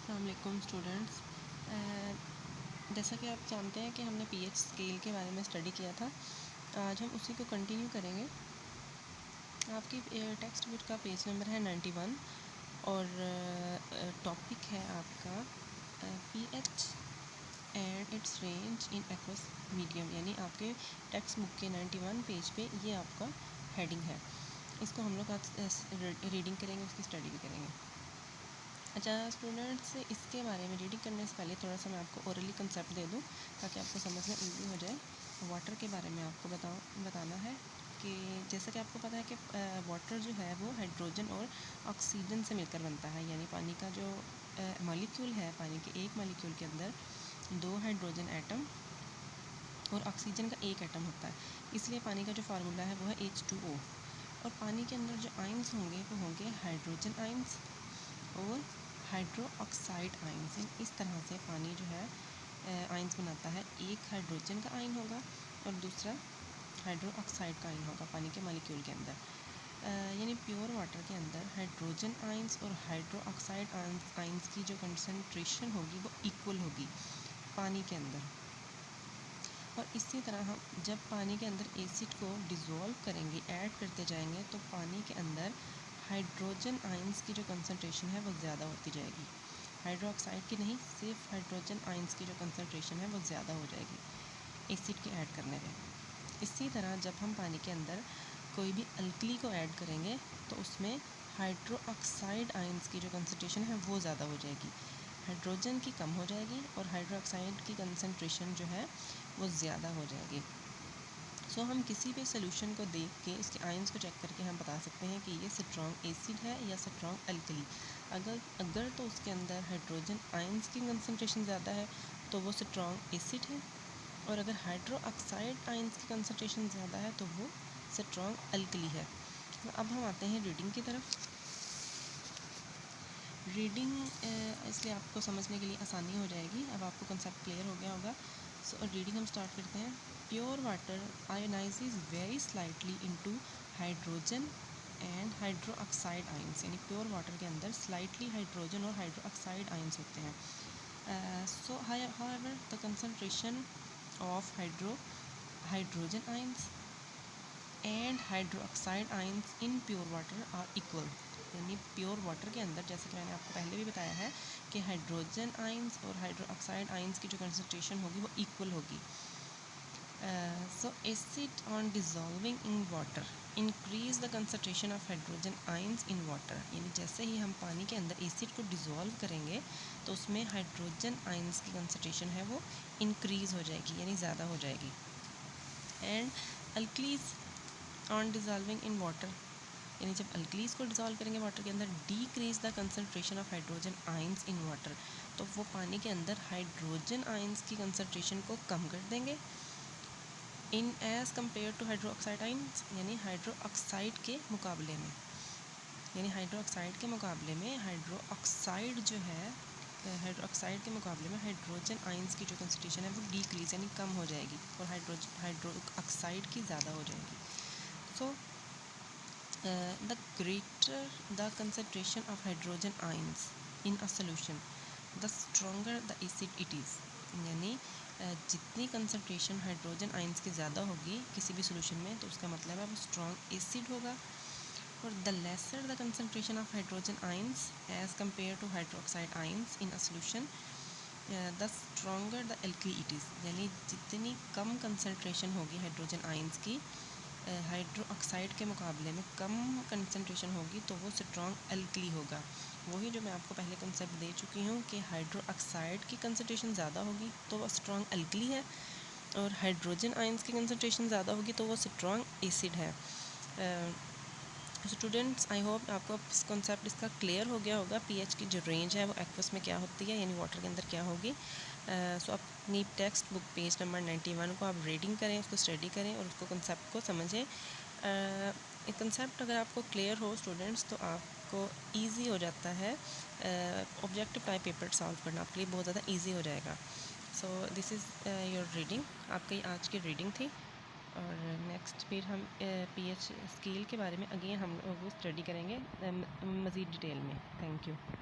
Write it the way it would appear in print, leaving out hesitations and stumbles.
अस्सलामुअलैकुम स्टूडेंट्स। जैसा कि आप जानते हैं कि हमने पीएच स्केल के बारे में स्टडी किया था। आज हम उसी को कंटिन्यू करेंगे। आपकी टेक्स्ट बुक का पेज नंबर है 91 और टॉपिक है आपका pH and it's range in aqueous medium, यानी आपके टेक्स्ट बुक के 91 पेज पे ये आपका हेडिंग है। इसको हम लोग आज रीडिंग करेंगे, उसकी स्टडी भी करेंगे। अच्छा स्टूडेंट्स, इसके बारे में रीडिंग करने से पहले थोड़ा सा मैं आपको ओरली कंसेप्ट दे दूं ताकि आपको समझना इजी हो जाए। वाटर के बारे में आपको बताना है कि जैसा कि आपको पता है कि वाटर जो है वो हाइड्रोजन और ऑक्सीजन से मिलकर बनता है, यानी पानी का जो मॉलिक्यूल है, पानी के एक मॉलिक्यूल के अंदर 2 हाइड्रोजन एटम और ऑक्सीजन का 1 एटम होता है। इसलिए पानी का जो फार्मूला है वो है H2O। और पानी के अंदर जो आइंस होंगे वो होंगे हाइड्रोजन आइंस और हाइड्रो ऑक्साइड आइंस। इस तरह से पानी जो है आइंस बनाता है। एक हाइड्रोजन का आइन होगा और दूसरा हाइड्रो ऑक्साइड का आइन होगा पानी के मॉलिक्यूल के अंदर। यानी प्योर वाटर के अंदर हाइड्रोजन आइंस और हाइड्रो ऑक्साइड आइंस की जो कंसनट्रेशन होगी वो इक्वल होगी पानी के अंदर। और इसी तरह हम जब पानी के अंदर एसिड को डिज़ोल्व करेंगे, ऐड करते जाएंगे, तो पानी के अंदर हाइड्रोजन आइंस की जो कंसनट्रेशन है वो ज़्यादा होती जाएगी। हाइड्रो ऑक्साइड की नहीं, सिर्फ हाइड्रोजन आइंस की जो कंसनट्रेशन है वो ज़्यादा हो जाएगी एसिड के ऐड करने पे। इसी तरह जब हम पानी के अंदर कोई भी अल्कली को ऐड करेंगे तो उसमें हाइड्रो ऑक्साइड आइंस की जो कंसनट्रेशन है वो ज़्यादा हो जाएगी, हाइड्रोजन की कम हो जाएगी और हाइड्रो ऑक्साइड की कंसनट्रेशन जो है वो ज़्यादा हो जाएगी। सो हम किसी भी सोल्यूशन को देख के उसके आयंस को चेक करके हम बता सकते हैं कि ये स्ट्रॉन्ग एसिड है या स्ट्रॉन्ग अल्कली। अगर तो उसके अंदर हाइड्रोजन आयंस की कंसनट्रेशन ज़्यादा है तो वो स्ट्रॉन्ग एसिड है, और अगर हाइड्रो ऑक्साइड आयंस की कंसनट्रेशन ज़्यादा है तो वो स्ट्रॉन्ग अल्कली है। अब हम आते हैं रीडिंग की तरफ। रीडिंग इसलिए आपको समझने के लिए आसानी हो जाएगी। अब आपको कंसेप्ट क्लियर हो गया होगा। सो रीडिंग हम स्टार्ट करते हैं। Pure water ionizes very slightly into hydrogen and hydroxide ions, यानी प्योर वाटर के अंदर स्लाइटली हाइड्रोजन और हाइड्रो ऑक्साइड आइंस होते हैं। So however the concentration of hydrogen ions and hydroxide ions in pure water are equal. यानी pure water के अंदर, जैसे कि मैंने आपको पहले भी बताया है कि हाइड्रोजन आइंस और हाइड्रो ऑक्साइड आइंस की जो कंसनट्रेशन होगी वो इक्वल होगी। So acid on dissolving in water increase the concentration of hydrogen ions in water, यानी जैसे ही हम पानी के अंदर एसिड को डिज़ोल्व करेंगे तो उसमें हाइड्रोजन आइंस की कंसनट्रेशन है वो इंक्रीज़ हो जाएगी, यानी ज़्यादा हो जाएगी। And alkalis on dissolving in water, यानी जब अल्कलीज को डिज़ोल्व करेंगे वाटर के अंदर, decrease the concentration of hydrogen ions in water, तो वो पानी के अंदर हाइड्रोजन आइंस की कंसनट्रेशन को कम कर देंगे in as compared to hydroxide ions, यानी हाइड्रो ऑक्साइड के मुकाबले में। यानी हाइड्रो ऑक्साइड के मुकाबले में हाइड्रो ऑक्साइड जो है, हाइड्रो ऑक्साइड के मुकाबले में हाइड्रोजन आइंस की जो कंसनट्रेशन है वो डीक्रीज यानी कम हो जाएगी और हाइड्रो ऑक्साइड की ज़्यादा हो जाएगी। सो the greater the concentration of hydrogen ions in a solution, the stronger the acid it is, यानी जितनी कंसनट्रेशन हाइड्रोजन आइंस की ज़्यादा होगी किसी भी सोल्यूशन में तो उसका मतलब है वो स्ट्रॉन्ग एसिड होगा। और the lesser the concentration of hydrogen ions as compared to hydroxide ions in a solution, the stronger the alkali it is, यानी जितनी कम कंसनट्रेशन होगी हाइड्रोजन आइंस की हाइड्रो ऑक्साइड के मुकाबले में कम कंसनट्रेशन होगी तो वो स्ट्रॉन्ग अल्कली होगा। वही जो मैं आपको पहले कंसेप्ट दे चुकी हूँ कि हाइड्रो ऑक्साइड की कंसनट्रेशन ज़्यादा होगी तो वो स्ट्रॉन्ग अल्कली है, और हाइड्रोजन आइंस की कंसनट्रेशन ज़्यादा होगी तो वो स्ट्रॉन्ग एसिड है। स्टूडेंट्स, आई होप आपको कॉन्सेप्ट इसका क्लियर हो गया होगा। पीएच की जो रेंज है वो एक्वस में क्या होती है, यानी वाटर के अंदर क्या होगी। सो अपनी टेक्स्ट बुक पेज नंबर 91 को आप रीडिंग करें, उसको स्टडी करें और उसको कंसेप्ट को समझें। एक कंसेप्ट अगर आपको क्लियर हो स्टूडेंट्स तो आपको इजी हो जाता है ऑब्जेक्टिव टाइप पेपर सॉल्व करना, आपके लिए बहुत ज़्यादा इजी हो जाएगा। So this is your reading, आपकी आज की रीडिंग थी। और नेक्स्ट फिर हम पीएच स्केल के बारे में अगेन हम लोग स्टडी करेंगे मज़ीद डिटेल में। Thank you.